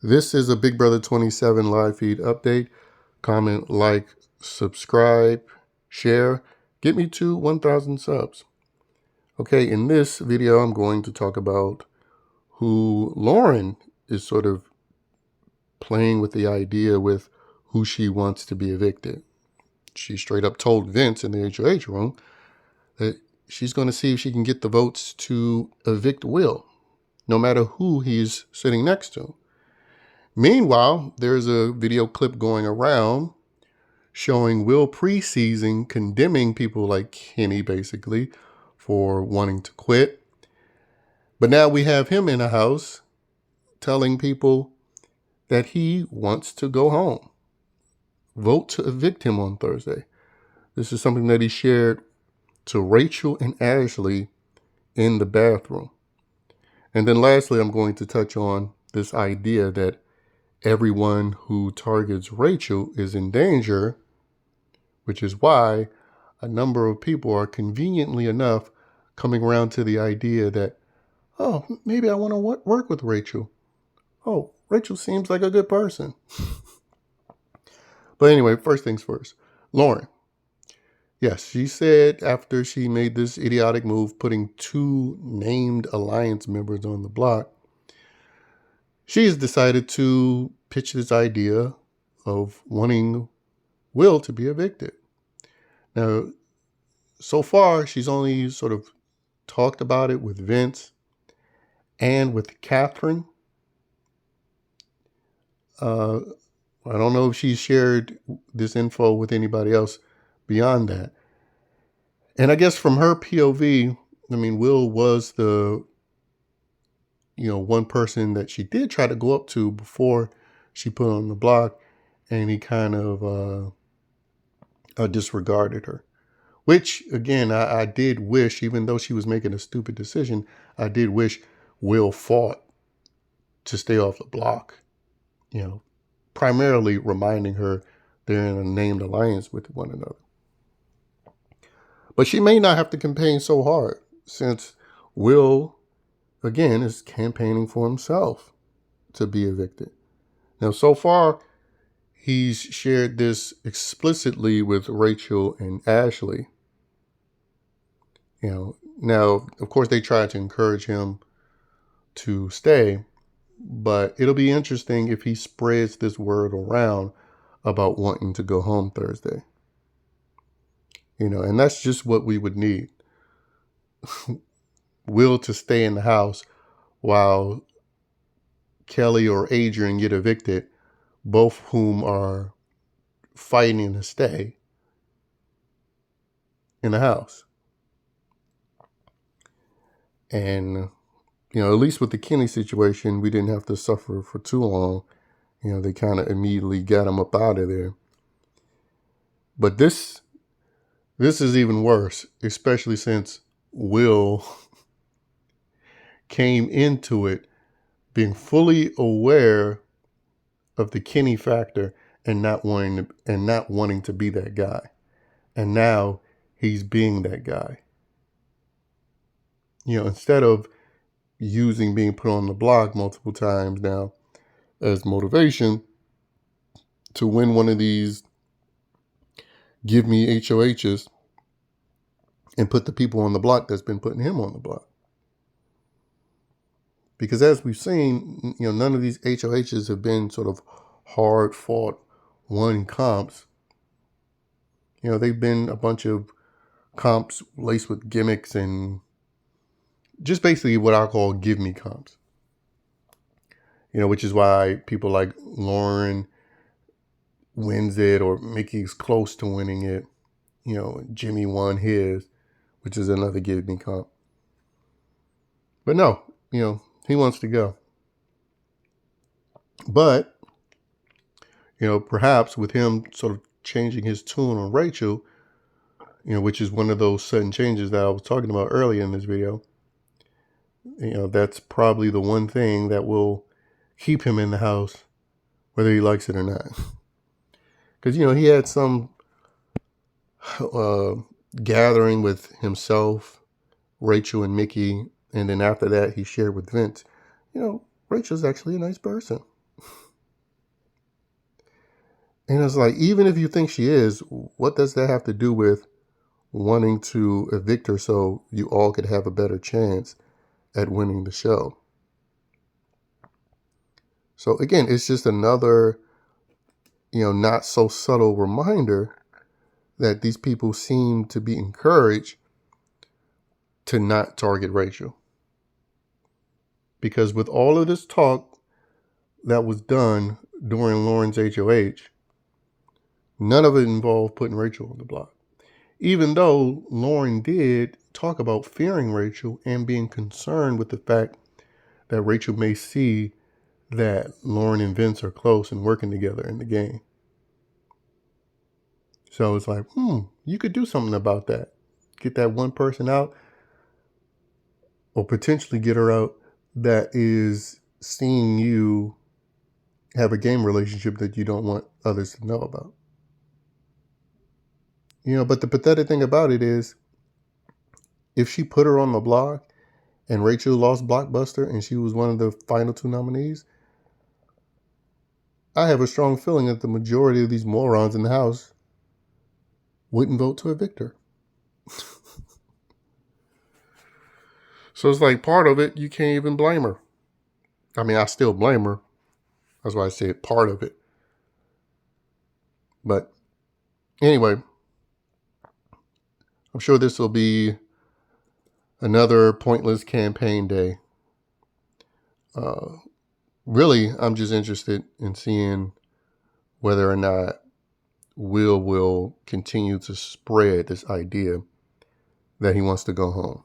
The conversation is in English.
This is a Big Brother 27 live feed update. Comment, like, subscribe, share. Get me to 1,000 subs. Okay, in this video, I'm going to talk about who Lauren is sort of playing with the idea with who she wants to be evicted. She straight up told Vince in the HOH room that she's going to see if she can get the votes to evict Will, no matter who he's sitting next to. Meanwhile, there's a video clip going around showing Will pre-season condemning people like Kenny, basically, for wanting to quit. But now we have him in a house telling people that he wants to go home. Vote to evict him on Thursday. This is something that he shared to Rachel and Ashley in the bathroom. And then lastly, I'm going to touch on this idea that everyone who targets Rachel is in danger, which is why a number of people are conveniently enough coming around to the idea that, oh, maybe I want to work with Rachel. Oh, Rachel seems like a good person. But anyway, first things first. Lauren. Yes, she said after she made this idiotic move, putting 2 named alliance members on the block, she's decided to pitch this idea of wanting Will to be evicted. Now, so far, she's only sort of talked about it with Vince and with Catherine. I don't know if she's shared this info with anybody else beyond that. And I guess from her POV, I mean, Will was the, one person that she did try to go up to before she put on the block, and he kind of disregarded her. Which, again, I did wish, even though she was making a stupid decision, I did wish Will fought to stay off the block, primarily reminding her they're in a named alliance with one another. But she may not have to campaign so hard, since Will, again, is campaigning for himself to be evicted. Now, so far, he's shared this explicitly with Rachel and Ashley. Now, of course, they tried to encourage him to stay, but it'll be interesting if he spreads this word around about wanting to go home Thursday. And that's just what we would need. Will to stay in the house while Kelly or Adrian get evicted, both whom are fighting to stay in the house. And, at least with the Kenny situation, we didn't have to suffer for too long. They kind of immediately got him up out of there. But this is even worse, especially since Will came into it being fully aware of the Kenny factor and not wanting to be that guy. And now he's being that guy. Instead of using being put on the block multiple times now as motivation to win one of these give me HOHs and put the people on the block that's been putting him on the block. Because as we've seen, none of these HOHs have been sort of hard fought won comps. They've been a bunch of comps laced with gimmicks and just basically what I call give me comps. Which is why people like Lauren wins it, or Mickey's close to winning it. Jimmy won his, which is another give me comp. But no, he wants to go. But, perhaps with him sort of changing his tune on Rachel, which is one of those sudden changes that I was talking about earlier in this video, that's probably the one thing that will keep him in the house, whether he likes it or not. Because, he had some gathering with himself, Rachel and Mickey, and then after that he shared with Vince, Rachel's actually a nice person. And it's like, even if you think she is, what does that have to do with wanting to evict her so you all could have a better chance at winning the show? So again, it's just another, not so subtle reminder that these people seem to be encouraged to not target Rachel. Because with all of this talk that was done during Lauren's HOH, none of it involved putting Rachel on the block. Even though Lauren did talk about fearing Rachel and being concerned with the fact that Rachel may see that Lauren and Vince are close and working together in the game. So it's like, you could do something about that. Get that one person out, or potentially get her out that is seeing you have a game relationship that you don't want others to know about. But the pathetic thing about it is, if she put her on the block and Rachel lost Blockbuster and she was one of the final 2 nominees, I have a strong feeling that the majority of these morons in the House wouldn't vote to evict her. So it's like, part of it, you can't even blame her. I mean, I still blame her. That's why I said part of it. But anyway, I'm sure this will be another pointless campaign day. Really, I'm just interested in seeing whether or not Will continue to spread this idea that he wants to go home.